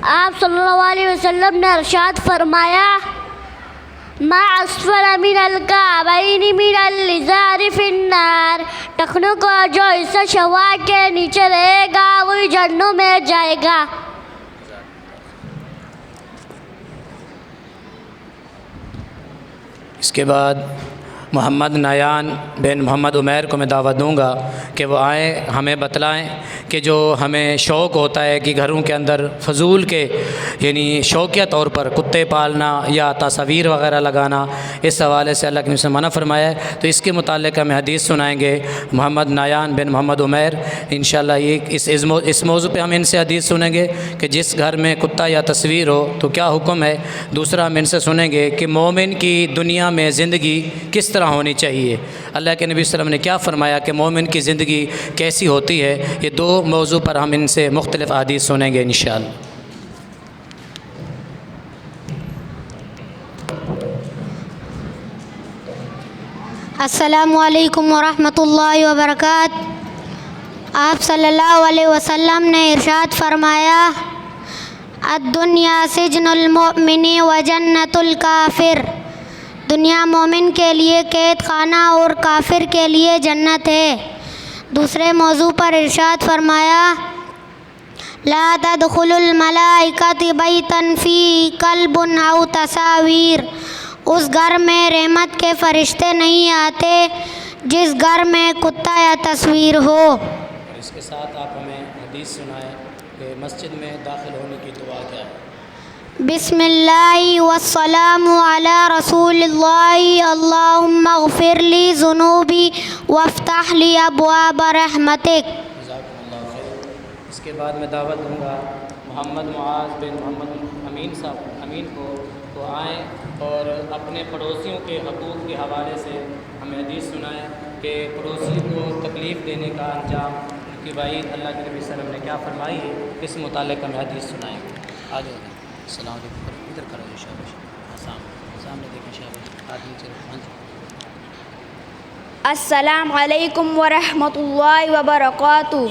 آپ صلی اللہ علیہ وسلم نے ارشاد فرمایا ما اسفل من الکعبین من الازار فی النار، ٹخنوں کا جو حصہ شلوار کے نیچے رہے گا وہی جہنم میں جائے گا۔ اس کے بعد محمد نایان بن محمد عمیر کو میں دعوت دوں گا کہ وہ آئیں، ہمیں بتلائیں کہ جو ہمیں شوق ہوتا ہے کہ گھروں کے اندر فضول کے یعنی شوقیہ طور پر کتے پالنا یا تصاویر وغیرہ لگانا، اس حوالے سے اللہ کے نبی سے منع فرمایا ہے، تو اس کے متعلق ہمیں حدیث سنائیں گے محمد نایان بن محمد عمیر انشاءاللہ۔ یہ اس موضوع پہ ہم ان سے حدیث سنیں گے کہ جس گھر میں کتا یا تصویر ہو تو کیا حکم ہے۔ دوسرا ہم ان سے سنیں گے کہ مومن کی دنیا میں زندگی کس طرح ہونی چاہیے، اللہ کے نبی صلی اللہ علیہ وسلم نے کیا فرمایا کہ مومن کی زندگی کیسی ہوتی ہے۔ یہ دو موضوع پر ہم ان سے مختلف احادیث سنیں گے انشاءاللہ۔ السلام علیکم ورحمۃ اللہ وبرکاتہ۔ آپ صلی اللہ علیہ وسلم نے ارشاد فرمایا الدنیا سجن المؤمن و جنت الکافر، دنیا مومن کے لیے قید خانہ اور کافر کے لیے جنت ہے۔ دوسرے موضوع پر ارشاد فرمایا لا تدخل الملائکۃ بیتا فی کلب او تصاویر، اس گھر میں رحمت کے فرشتے نہیں آتے جس گھر میں کتا یا تصویر ہو۔ اور اس کے ساتھ آپ ہمیں حدیث سنائیں کہ مسجد میں داخل ہونے کی دعا کیا ہے۔ بسم اللہ والسلام علی رسول اللہ، اللہم اغفر لی ذنوبی وافتح لی ابواب رحمتک۔ جزاکم اللہ خیر۔ اس کے بعد میں دعوت دوں گا محمد معاذ بن محمد امین کو تو آئیں اور اپنے پڑوسیوں کے حقوق کے حوالے سے ہمیں حدیث سنائیں کہ پڑوسی کو تکلیف دینے کا انجام کی وعید اللہ کے نبی صلی اللہ علیہ وسلم نے کیا فرمائی ہے، اس متعلق ہمیں حدیث سنائیں گے۔ آگے السلام علیکم، ادھر کرو شاباش، سامنے دیکھیں شاباش، آدمی چلو۔ السلام علیکم ورحمۃ اللہ وبرکاتہ۔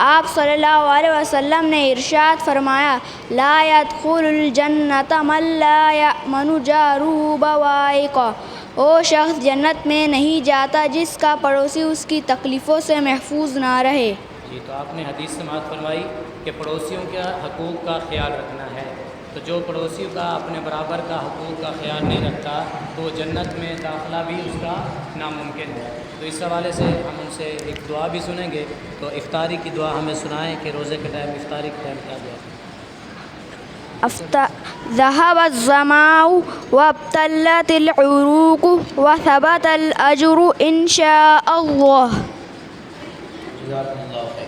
آپ صلی اللہ علیہ وسلم نے ارشاد فرمایا لا يدخل الجنت من لا یأمن جارہ بوائقہ، وہ شخص جنت میں نہیں جاتا جس کا پڑوسی اس کی تکلیفوں سے محفوظ نہ رہے۔ جی، تو آپ نے حدیث سماعت فرمائی کہ پڑوسیوں کے حقوق کا خیال رکھنا ہے، تو جو پڑوسیوں کا اپنے برابر کا حقوق کا خیال نہیں رکھتا تو وہ جنت میں داخلہ بھی اس کا ناممکن ہے۔ تو اس حوالے سے ہم ان سے ایک دعا بھی سنیں گے، تو افطاری کی دعا ہمیں سنائیں کہ روزے کے ٹائم افطاری کے ٹائم کیا دعا۔ ذهب الظمأ وابتلت العروق وثبت الأجر إن شاء الله۔ جزاکم اللہ خیر۔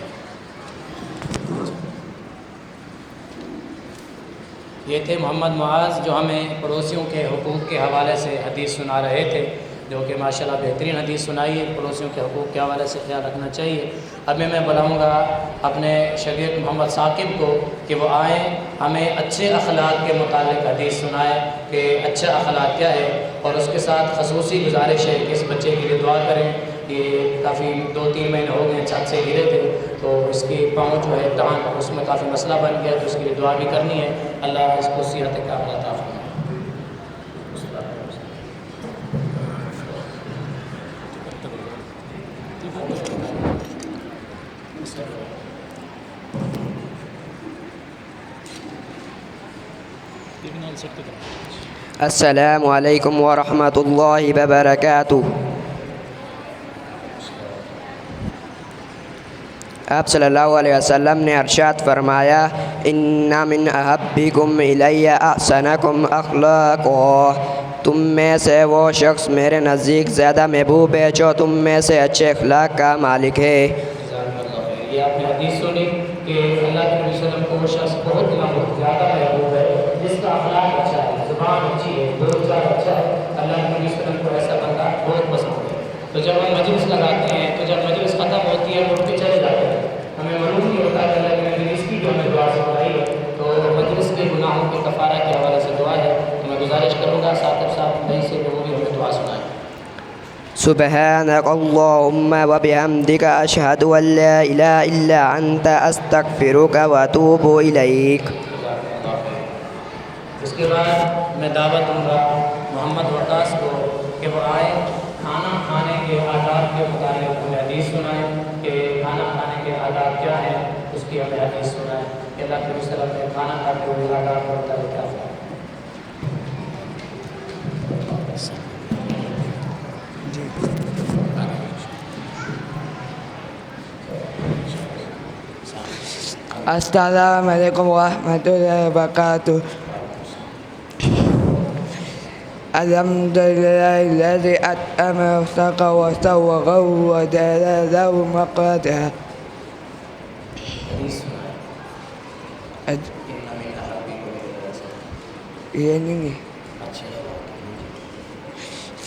یہ تھے محمد معاذ جو ہمیں پڑوسیوں کے حقوق کے حوالے سے حدیث سنا رہے تھے، جو کہ ماشاءاللہ بہترین حدیث سنائی ہے، پڑوسیوں کے حقوق کے حوالے سے خیال رکھنا چاہیے۔ اب میں بلاؤں گا اپنے شاگرد محمد ثاقب کو کہ وہ آئیں، ہمیں اچھے اخلاق کے متعلق حدیث سنائیں کہ اچھا اخلاق کیا ہے، اور اس کے ساتھ خصوصی گزارش ہے کہ اس بچے کے لیے دعا کریں۔ یہ کافی 2-3 مہینے ہو گئے چھت سے گرے تھے، تو اس کی پاؤں جو ہے ٹانگ اس میں کافی مسئلہ بن گیا، تو اس کے لیے دعا بھی کرنی ہے، اللہ اس کو صحت کاملہ عطا فرمائے۔ السلام علیکم ورحمۃ اللہ وبرکاتہ۔ آپ صلی اللہ علیہ وسلم نے ارشاد فرمایا ان من احبکم الی احسنکم اخلاقا، تم میں سے وہ شخص میرے نزدیک زیادہ محبوب ہے جو تم میں سے اچھے اخلاق کا مالک ہے۔ یہ آپ نے حدیث سنی کہ اللہ کے نبی صلی اللہ علیہ وسلم کو وہ شخص بہت زیادہ محبوب ہے جس کا اخلاق اچھا ہے، زبان اچھی ہے، بول چال اچھا ہے، اللہ کے نبی صلی اللہ علیہ وسلم کو ایسا بندہ بہت پسند ہے۔ تو جب ہم مجلس لگاتے ہیں تو جب مجلس ختم ہوتی ہے اٹھ کے چلے جاتے ہیں، ہمیں معلوم نہیں ہوتا کہ اللہ کے نبی اس کی جو ہمیں دعا سکھائی ہے، تو مجلس کے گناہوں کے کفارہ کے حوالے سے دعا ہے۔ تو میں گزارش کروں گا ثاقب صاحب نہیں سے کہ وہ بھی ہمیں دعا سنائیں۔ سبحانك اللهم وبحمدك أشهد أن لا إله إلا أنت أستغفرك وأتوب إليك. اس کے بعد میں دعوت دوں گا محمد وقاص کو کہ وہ آئے کھانا کھانے کے آداب کے متعلق ہمیں حدیث سنائیں کہ کھانا کھانے کے آداب کیا ہیں، اس کی ہمیں حدیث سنائیں کہ اللہ کے وسلم نے کھانا کھاتے ہوئے آداب کا متعلق کیا ہے. السلام علیکم ورحمۃ اللہ وبرکاتہ. الحمد لله الذي أطعم وسقى وسوغ وجعل له مخرجا.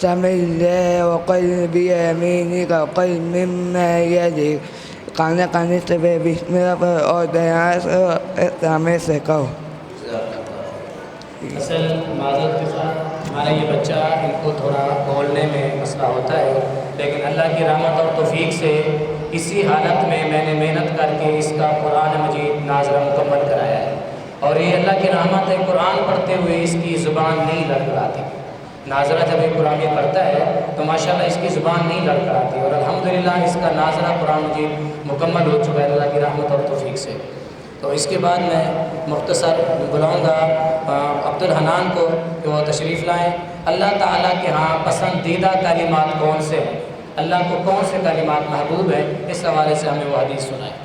سمع الله وقل بيمينك وقل مما يليك. کھانا کھانے سے بسم اللہ اور دعا سے سے کہو. اصل معذرت کے ساتھ ہمارا یہ بچہ ان کو تھوڑا بولنے میں مسئلہ ہوتا ہے، لیکن اللہ کی رحمت اور توفیق سے اسی حالت میں نے محنت کر کے اس کا قرآن مجید ناظرہ مکمل کرایا ہے. اور یہ اللہ کی رحمت ہے، قرآن پڑھتے ہوئے اس کی زبان نہیں لڑکھڑاتی. ناظرہ جب یہ قرآن میں پڑھتا ہے تو ماشاءاللہ اس کی زبان نہیں لڑکھڑاتی، اور الحمدللہ اس کا ناظرہ قرآن مجید مکمل ہو چکا ہے اللہ کی رحمت اور توفیق سے. تو اس کے بعد میں مختصر بلاؤں گا عبد الحنان کو کہ وہ تشریف لائیں. اللہ تعالیٰ کے ہاں پسندیدہ کلمات کون سے ہیں، اللہ کو کون سے کلمات محبوب ہیں، اس حوالے سے ہمیں وہ حدیث سنائیں.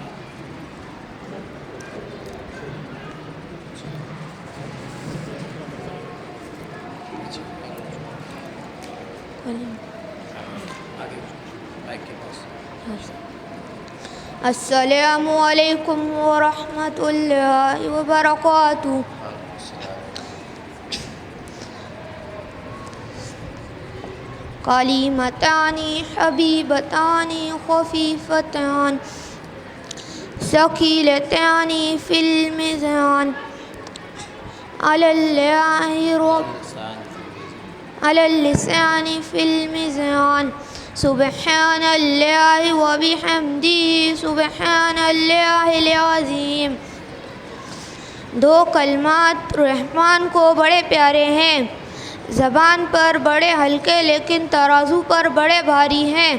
السلام علیکم ورحمۃ اللہ وبرکاتہ. کلمتان حبیبتان خفیفتان ثقیلتان فی المیزان علی اللسان فی المیزان سبحان اللہ وبحمدہ سبحان اللہ العظیم. دو کلمات رحمان کو بڑے پیارے ہیں، زبان پر بڑے ہلکے لیکن ترازو پر بڑے بھاری ہیں.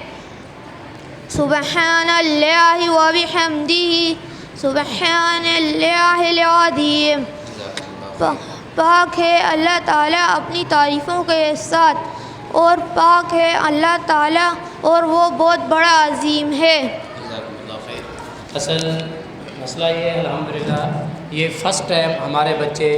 سبحان اللہ وبحمدہ سبحان اللہ العظیم. پاک ہے اللہ تعالیٰ اپنی تعریفوں کے ساتھ، اور پاک ہے اللہ تعالیٰ اور وہ بہت بڑا عظیم ہے. اصل مسئلہ یہ ہے الحمدللہ یہ فرسٹ ٹائم ہمارے بچے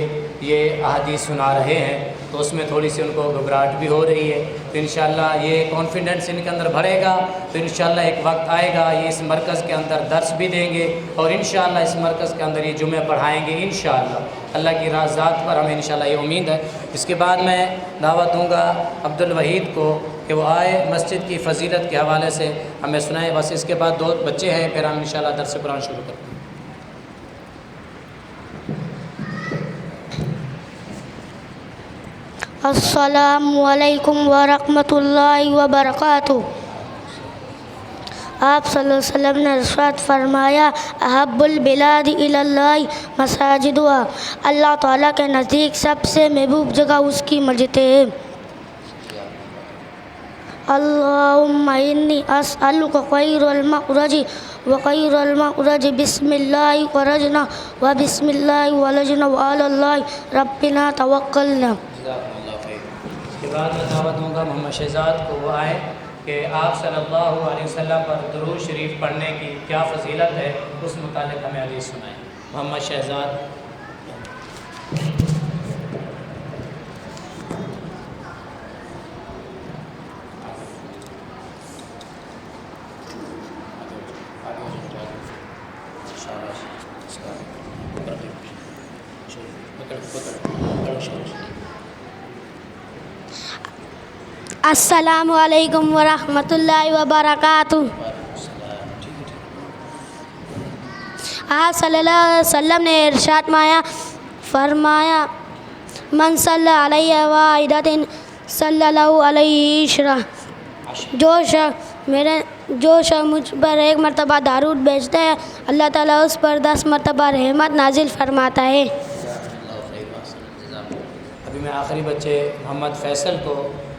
یہ احادیث سنا رہے ہیں، تو اس میں تھوڑی سی ان کو گھبراہٹ بھی ہو رہی ہے. تو انشاءاللہ یہ کانفیڈنس ان کے اندر بڑھے گا تو انشاءاللہ ایک وقت آئے گا یہ اس مرکز کے اندر درس بھی دیں گے، اور انشاءاللہ اس مرکز کے اندر یہ جمعے پڑھائیں گے انشاءاللہ. اللہ کی ذات پر ہمیں انشاءاللہ یہ امید ہے. اس کے بعد میں دعوت دوں گا عبد الوحید کو کہ وہ آئے مسجد کی فضیلت کے حوالے سے ہمیں سنائیں. بس اس کے بعد 2 بچے ہیں، پھر ہم انشاءاللہ درس قرآن شروع کرتے ہیں. السلام علیکم ورحمۃ اللہ وبرکاتہ. آپ صلی اللہ علیہ وسلم نے ارشاد فرمایا احب البلاد الی اللہ مساجدها. اللہ تعالیٰ کے نزدیک سب سے محبوب جگہ اس کی مسجدیں ہیں. اللہم انی اسألک خیر المخرج وخیر المخرج بسم اللہ خرجنا وبسم اللہ ولجنا وعلی اللہ ربنا توکلنا. اس کے بعد میں دعوت دوں گا محمد شہزاد کو وہ آئے کہ آپ صلی اللہ علیہ وسلم پر درود شریف پڑھنے کی کیا فضیلت ہے، اس متعلق ہمیں حدیث سنائیں. محمد شہزاد. السلام علیکم ورحمۃ اللہ وبرکاتہ. آپ صلی اللہ علیہ وسلم نے ارشاد فرمایا من صلی علیہ واحدۃ صلی اللہ علیہ عشرہ. جو شخص مجھ پر ایک مرتبہ درود بھیجتا ہے اللہ تعالیٰ اس پر 10 مرتبہ رحمت نازل فرماتا ہے۔ ابھی میں آخری بچے محمد فیصل کو،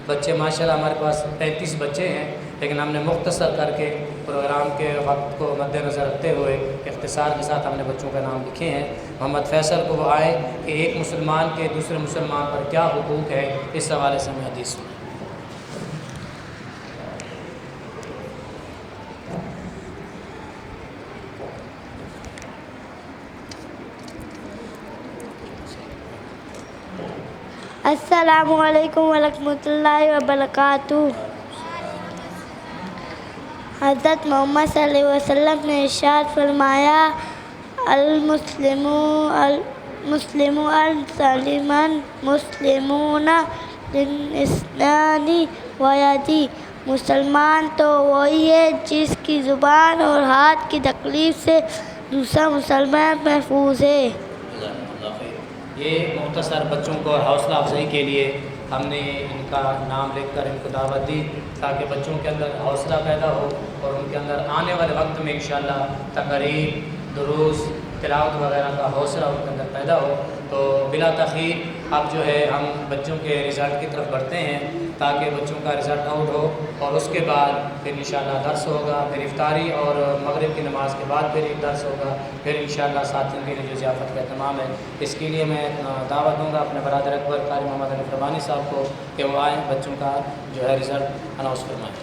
بچے ماشاءاللہ ہمارے پاس 35 بچے ہیں، لیکن ہم نے مختصر کر کے پروگرام کے وقت کو مد نظر رکھتے ہوئے اختصار کے ساتھ ہم نے بچوں کا نام لکھے ہیں۔ محمد فیصل کو وہ آئے کہ ایک مسلمان کے دوسرے مسلمان پر کیا حقوق ہے، اس حوالے سے ہمیں حدیث سنیں۔ السلام علیکم ورحمۃ اللہ وبرکاتہ۔ حضرت محمد صلی اللہ علیہ وسلم نے ارشاد فرمایا المسلم سلم المسلمون لسانی ویدی، مسلمان تو وہی ہے جس کی زبان اور ہاتھ کی تکلیف سے دوسرا مسلمان محفوظ ہے۔ یہ مختصر بچوں کو حوصلہ افزائی کے لیے ہم نے ان کا نام لکھ کر ان کو دعوت دی تاکہ بچوں کے اندر حوصلہ پیدا ہو اور ان کے اندر آنے والے وقت میں انشاءاللہ تقریر، دروس، تلاوت وغیرہ کا حوصلہ ان کے اندر پیدا ہو۔ تو بلا تاخیر اب جو ہے ہم بچوں کے رزلٹ کی طرف بڑھتے ہیں تاکہ بچوں کا رزلٹ آؤٹ ہو، اور اس کے بعد پھر انشاءاللہ درس ہوگا، پھر افطاری اور مغرب کی نماز کے بعد پھر ایک درس ہوگا، پھر انشاءاللہ ساتھیوں کے لیے جو ضیافت کا اہتمام ہے اس کے لیے میں دعوت دوں گا اپنے برادر اکبر قاری محمد علی ربانی صاحب کو کہ وہ آئیں، بچوں کا جو ہے رزلٹ اناؤنس فرمائیں۔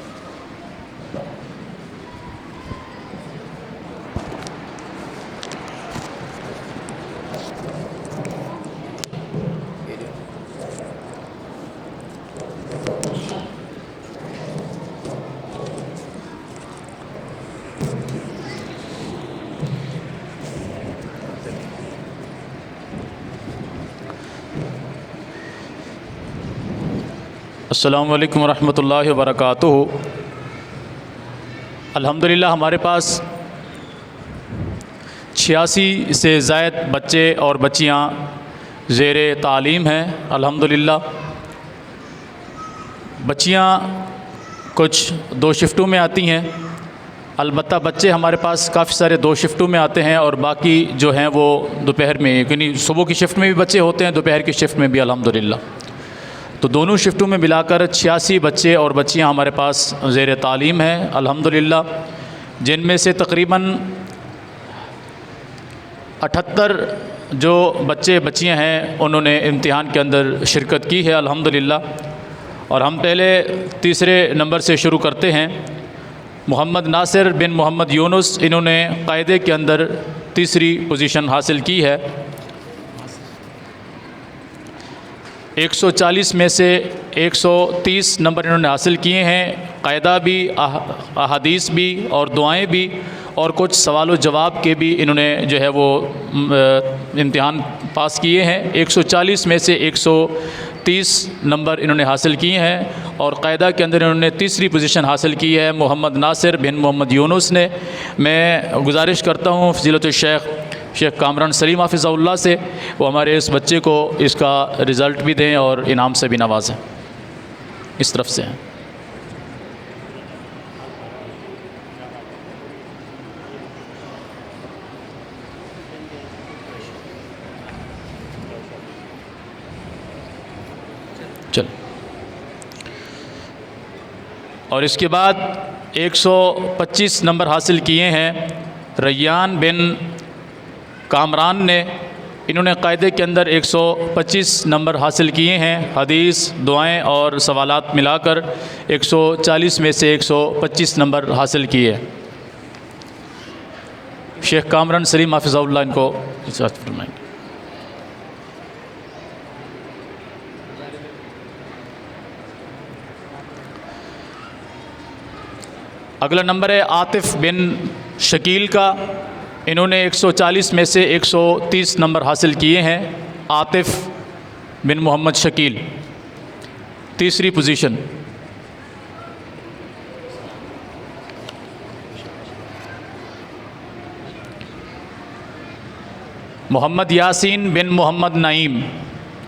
السلام علیکم ورحمۃ اللہ وبرکاتہ۔ الحمدللہ ہمارے پاس 86 سے زائد بچے اور بچیاں زیر تعلیم ہیں۔ الحمدللہ بچیاں کچھ 2 شفٹوں میں آتی ہیں، البتہ بچے ہمارے پاس کافی سارے 2 شفٹوں میں آتے ہیں، اور باقی جو ہیں وہ دوپہر میں، یعنی صبح کی شفٹ میں بھی بچے ہوتے ہیں، دوپہر کی شفٹ میں بھی الحمدللہ۔ تو دونوں شفٹوں میں ملا کر 86 بچے اور بچیاں ہمارے پاس زیر تعلیم ہیں الحمدللہ، جن میں سے تقریباً 78 جو بچے بچیاں ہیں انہوں نے امتحان کے اندر شرکت کی ہے الحمدللہ۔ اور ہم پہلے تیسرے نمبر سے شروع کرتے ہیں۔ محمد ناصر بن محمد یونس، انہوں نے قاعدے کے اندر تیسری پوزیشن حاصل کی ہے۔ 140 میں سے 130 نمبر انہوں نے حاصل کیے ہیں، قاعدہ بھی، احادیث بھی اور دعائیں بھی، اور کچھ سوال و جواب کے بھی انہوں نے جو ہے وہ امتحان پاس کیے ہیں۔ 140 میں سے 130 نمبر انہوں نے حاصل کیے ہیں، اور قاعدہ کے اندر انہوں نے تیسری پوزیشن حاصل کی ہے محمد ناصر بن محمد یونس نے۔ میں گزارش کرتا ہوں فضیلت الشیخ شیخ کامران سلیم حافظہ اللہ سے وہ ہمارے اس بچے کو اس کا رزلٹ بھی دیں اور انعام سے بھی نوازیں۔ اس طرف سے ہیں۔ چل، اور اس کے بعد 125 نمبر حاصل کیے ہیں ریان بن کامران نے، انہوں نے قاعدے کے اندر 125 نمبر حاصل کیے ہیں، حدیث، دعائیں اور سوالات ملا کر 140 میں سے 125 نمبر حاصل کیے۔ شیخ کامران سلیم حافظہ اللہ ان کو اجازت فرمائیں۔ اگلا نمبر ہے عاطف بن شکیل کا، انہوں نے 140 میں سے 130 نمبر حاصل کیے ہیں۔ عاطف بن محمد شکیل، تیسری پوزیشن۔ محمد یاسین بن محمد نعیم،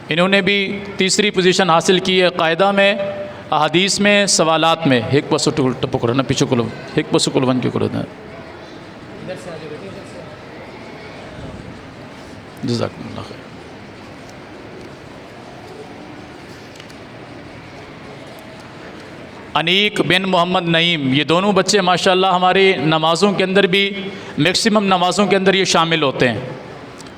انہوں نے بھی تیسری پوزیشن حاصل کی ہے قاعدہ میں، احادیث میں سوالات میں ایک پسو پکڑو نا پیچھے کلو ایک پسو کلو ون کے کرو نا جزاکم اللہ خیر. انیق بن محمد نعیم، یہ دونوں بچے ماشاءاللہ ہماری نمازوں کے اندر بھی میکسیمم نمازوں کے اندر یہ شامل ہوتے ہیں،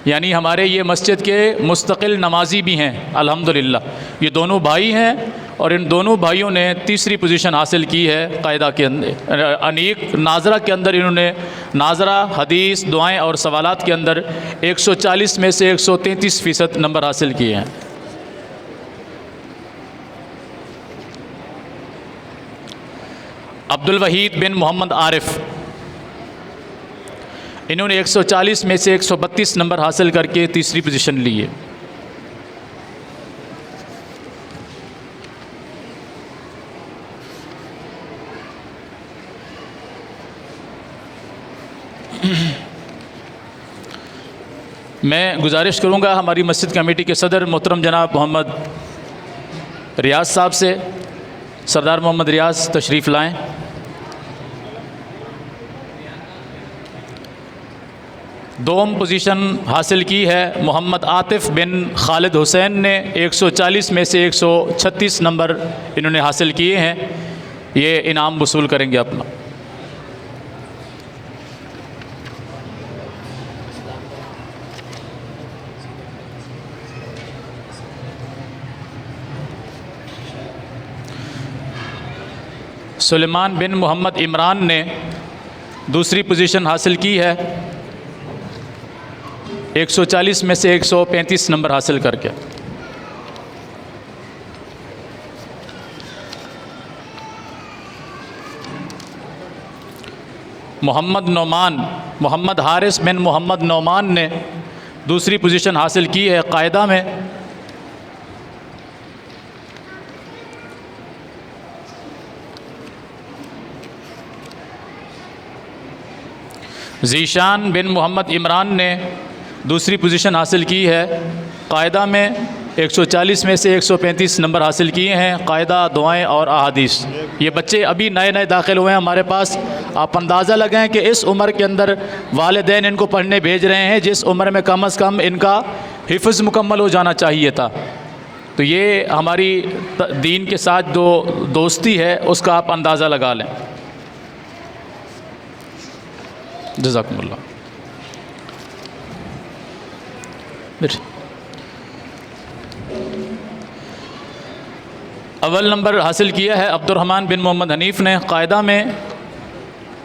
یعنی ہمارے یہ مسجد کے مستقل نمازی بھی ہیں الحمدللہ. یہ دونوں بھائی ہیں اور ان دونوں بھائیوں نے تیسری پوزیشن حاصل کی ہے قاعدہ کے اندر. انیق ناظرہ کے اندر انہوں نے ناظرہ، حدیث، دعائیں اور سوالات کے اندر 140 میں سے 133% نمبر حاصل کیے ہیں. عبد الوحید بن محمد عارف، انہوں نے 140 میں سے 132 نمبر حاصل کر کے تیسری پوزیشن لی ہے. میں گزارش کروں گا ہماری مسجد کمیٹی کے صدر محترم جناب محمد ریاض صاحب سے، سردار محمد ریاض تشریف لائیں. دوم پوزیشن حاصل کی ہے محمد عاطف بن خالد حسین نے، 140 میں سے 136 نمبر انہوں نے حاصل کیے ہیں. یہ انعام وصول کریں گے اپنا. سلیمان بن محمد عمران نے دوسری پوزیشن حاصل کی ہے، 140 میں سے 135 نمبر حاصل کر کے. محمد نعمان، محمد حارث بن محمد نعمان نے دوسری پوزیشن حاصل کی ہے قاعدہ میں. ذیشان بن محمد عمران نے دوسری پوزیشن حاصل کی ہے قاعدہ میں، 140 میں سے 135 نمبر حاصل کیے ہیں قاعدہ، دعائیں اور احادیث. یہ بچے ابھی نئے نئے داخل ہوئے ہیں ہمارے پاس. آپ اندازہ لگائیں کہ اس عمر کے اندر والدین ان کو پڑھنے بھیج رہے ہیں جس عمر میں کم از کم ان کا حفظ مکمل ہو جانا چاہیے تھا. تو یہ ہماری دین کے ساتھ جو دوستی ہے اس کا آپ اندازہ لگا لیں. جزاکم اللہ. اول نمبر حاصل کیا ہے عبد الرحمن بن محمد حنیف نے قاعدہ میں،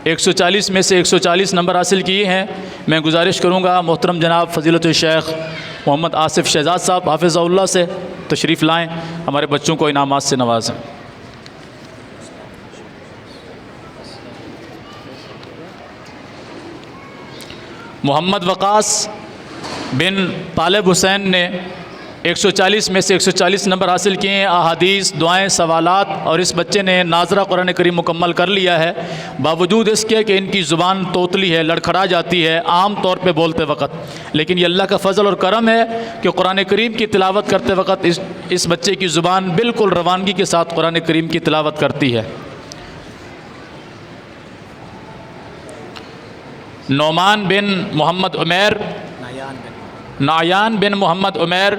140 میں سے 140 نمبر حاصل کیے ہیں. میں گزارش کروں گا محترم جناب فضیلت الشیخ محمد آصف شہزاد صاحب حافظ اللہ سے تشریف لائیں، ہمارے بچوں کو انعامات سے نوازیں. محمد وقاص بن طالب حسین نے 140 میں سے 140 نمبر حاصل کیے ہیں احادیث، دعائیں، سوالات. اور اس بچے نے ناظرہ قرآن کریم مکمل کر لیا ہے، باوجود اس کے کہ ان کی زبان توتلی ہے، لڑکھڑا جاتی ہے عام طور پہ بولتے وقت. لیکن یہ اللہ کا فضل اور کرم ہے کہ قرآن کریم کی تلاوت کرتے وقت اس بچے کی زبان بالکل روانگی کے ساتھ قرآن کریم کی تلاوت کرتی ہے. نعمان بن محمد عمیر، نعیان بن محمد عمیر،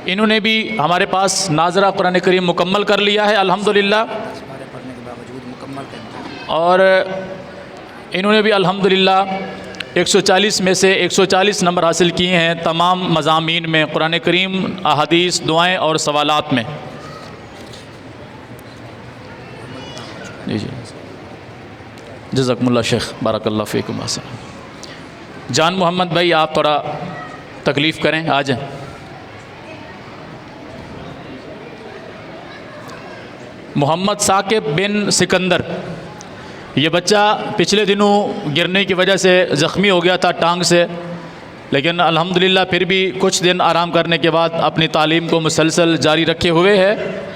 انہوں نے بھی ہمارے پاس ناظرہ قرآن کریم مکمل کر لیا ہے الحمدللہ. اور انہوں نے بھی الحمدللہ 140 میں سے 140 نمبر حاصل کیے ہیں تمام مضامین میں، قرآن کریم، احادیث، دعائیں اور سوالات میں. جی جزاکم اللہ شیخ، بارک اللہ فیکم. جان محمد بھائی آپ تھوڑا تکلیف کریں، آ جائیں. محمد ثاقب بن سکندر، یہ بچہ پچھلے دنوں گرنے کی وجہ سے زخمی ہو گیا تھا ٹانگ سے، لیکن الحمدللہ پھر بھی کچھ دن آرام کرنے کے بعد اپنی تعلیم کو مسلسل جاری رکھے ہوئے ہے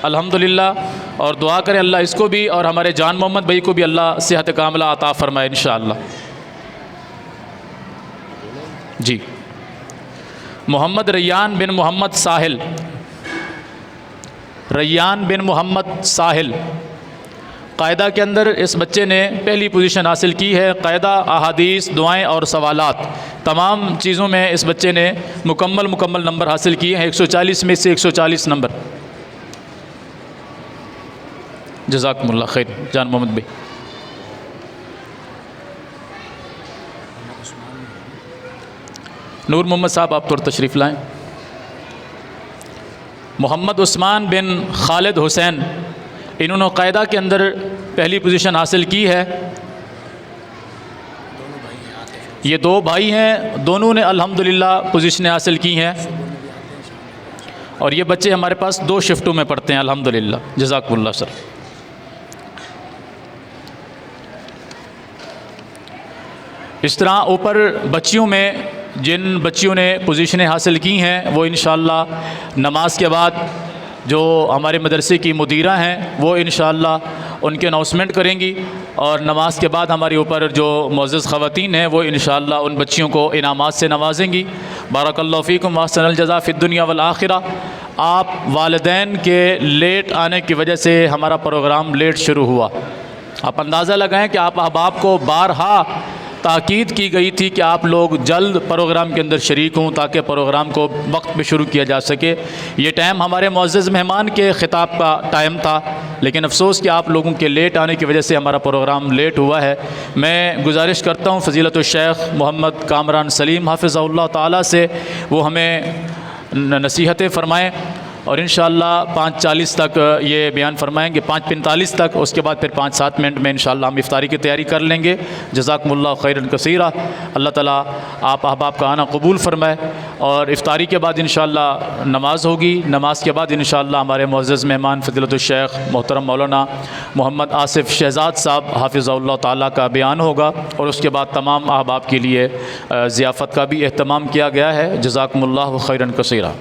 الحمدللہ. اور دعا کریں اللہ اس کو بھی اور ہمارے جان محمد بھائی کو بھی اللہ صحت کاملہ عطا فرمائے انشاءاللہ. جی محمد ریان بن محمد ساحل، ریان بن محمد ساحل، قاعدہ کے اندر اس بچے نے پہلی پوزیشن حاصل کی ہے۔ قاعدہ، احادیث، دعائیں اور سوالات، تمام چیزوں میں اس بچے نے مکمل نمبر حاصل کیے ہیں، 140 میں سے 140 نمبر۔ جزاکم اللہ خیر۔ جان محمد بھائی۔ نور محمد صاحب آپ پر تشریف لائیں۔ محمد عثمان بن خالد حسین، انہوں نے قاعدہ کے اندر پہلی پوزیشن حاصل کی ہے۔ یہ دو بھائی ہیں، دونوں نے الحمدللہ پوزیشنیں حاصل کی ہیں، اور یہ بچے ہمارے پاس 2 شفٹوں میں پڑھتے ہیں الحمدللہ۔ جزاکم اللہ سر۔ اس طرح اوپر بچیوں میں جن بچیوں نے پوزیشنیں حاصل کی ہیں وہ انشاءاللہ نماز کے بعد جو ہمارے مدرسے کی مدیرہ ہیں وہ انشاءاللہ ان کے اناؤنسمنٹ کریں گی، اور نماز کے بعد ہمارے اوپر جو معزز خواتین ہیں وہ انشاءاللہ ان بچیوں کو انعامات سے نوازیں گی۔ بارک اللہ فیکم واحسن الجزاء فی الدنیا والآخرہ۔ آپ والدین کے لیٹ آنے کی وجہ سے ہمارا پروگرام لیٹ شروع ہوا۔ آپ اندازہ لگائیں کہ آپ احباب کو بارہا تاکید کی گئی تھی کہ آپ لوگ جلد پروگرام کے اندر شریک ہوں تاکہ پروگرام کو وقت پہ شروع کیا جا سکے۔ یہ ٹائم ہمارے معزز مہمان کے خطاب کا ٹائم تھا، لیکن افسوس کہ آپ لوگوں کے لیٹ آنے کی وجہ سے ہمارا پروگرام لیٹ ہوا ہے۔ میں گزارش کرتا ہوں فضیلت الشیخ محمد کامران سلیم حافظہ اللہ تعالیٰ سے وہ ہمیں نصیحتیں فرمائیں، اور انشاءاللہ 5:40 تک یہ بیان فرمائیں گے، 5:45 تک، اس کے بعد پھر 5-7 منٹ میں انشاءاللہ ہم افطاری کی تیاری کر لیں گے۔ جزاکم اللہ خیرا کثیرا۔ اللہ تعالیٰ آپ احباب کا آنا قبول فرمائے، اور افطاری کے بعد انشاءاللہ نماز ہوگی، نماز کے بعد انشاءاللہ ہمارے معزز مہمان فضیلت الشیخ محترم مولانا محمد آصف شہزاد صاحب حافظہ اللہ تعالیٰ کا بیان ہوگا، اور اس کے بعد تمام احباب کے لیے ضیافت کا بھی اہتمام کیا گیا ہے۔ جزاکم اللہ خیرا کثیرا۔